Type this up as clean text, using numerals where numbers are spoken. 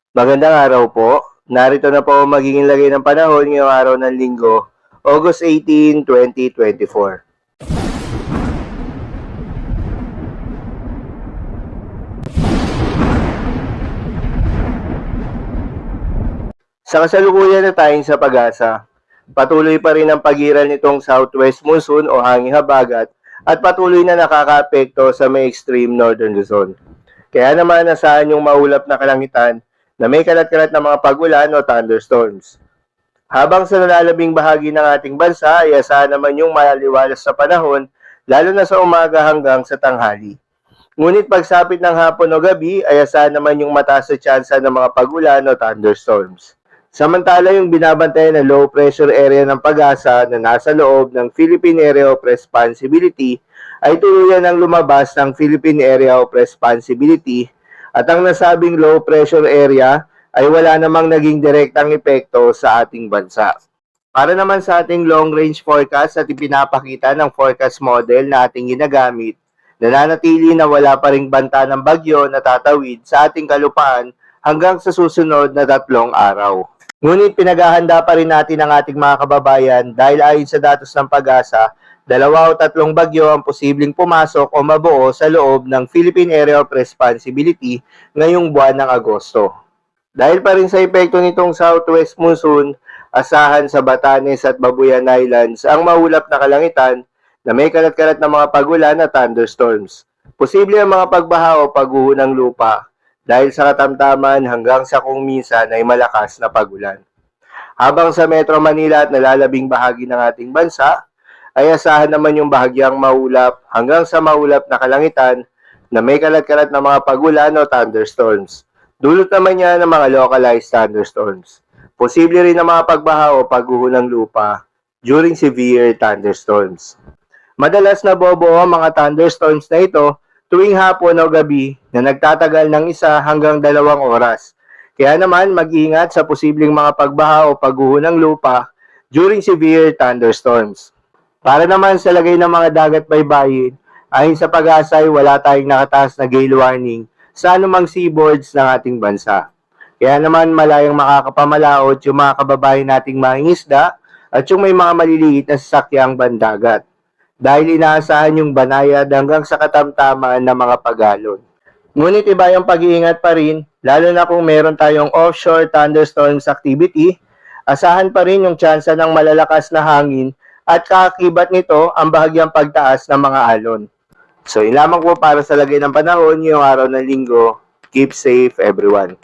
Magandang araw po. Narito na po ang magiging lagay ng panahon ngayong araw ng Linggo, August 18, 2024. Sa kasalukuyan na tayong sa pag-asa, patuloy pa rin ang pagiral nitong southwest monsoon o hangin habagat at patuloy na nakakaapekto sa may extreme northern Luzon. Kaya naman nasaan yung maulap na kalangitan na may kalat-kalat na mga pagulan o thunderstorms. Habang sa nalalabing bahagi ng ating bansa ay asahan naman yung malaliwalas sa panahon lalo na sa umaga hanggang sa tanghali. Ngunit pagsapit ng hapon o gabi ay asahan naman yung mataas na tsansa ng mga pagulan o thunderstorms. Samantala yung binabantayan na low pressure area ng pag-asa na nasa loob ng Philippine Area of Responsibility ay tuluyan ng lumabas ng Philippine Area of Responsibility at ang nasabing low pressure area ay wala namang naging direktang epekto sa ating bansa. Para naman sa ating long range forecast at ipinapakita ng forecast model na ating ginagamit, nananatili na wala pa ring banta ng bagyo na tatawid sa ating kalupaan hanggang sa susunod na 3 araw. Ngunit pinaghahanda pa rin natin ang ating mga kababayan dahil ayon sa datos ng pag-asa, 2 o 3 bagyo ang posibleng pumasok o mabuo sa loob ng Philippine Area of Responsibility ngayong buwan ng Agosto. Dahil pa rin sa epekto nitong southwest monsoon, asahan sa Batanes at Babuyan Islands ang maulap na kalangitan na may kalat-kalat na mga pagulan at thunderstorms. Posible ang mga pagbaha o pagguho ng lupa dahil sa katamtaman hanggang sa kung minsan ay malakas na pagulan. Habang sa Metro Manila at nalalabing bahagi ng ating bansa, ay asahan naman yung bahagyang maulap hanggang sa maulap na kalangitan na may kalat-kalat na mga pagulan o thunderstorms. Dulot naman niya ng mga localized thunderstorms. Posible rin na mga pagbaha o pagguho ng lupa during severe thunderstorms. Madalas na bobo ang mga thunderstorms na ito tuwing hapon o gabi na nagtatagal ng 1 hanggang 2 oras. Kaya naman mag-ingat sa posibleng mga pagbaha o pagguho ng lupa during severe thunderstorms. Para naman sa lagay ng mga dagat baybayin, ayon sa pag-asa ay wala tayong nakataas na gale warning sa anumang seaboards ng ating bansa. Kaya naman malayang makakapamalaot yung mga kababayan nating mangingisda at yung may mga maliliit na sasakyang bandagat dahil inaasahan yung banayad hanggang sa katamtaman ng mga pagalon. Ngunit iba yung pag-iingat pa rin, lalo na kung meron tayong offshore thunderstorms activity, asahan pa rin yung tsansa ng malalakas na hangin at kaakibat nito ang bahagyang pagtaas ng mga alon. So, yun lamang po para sa lagay ng panahon ngayong araw ng Linggo. Keep safe everyone.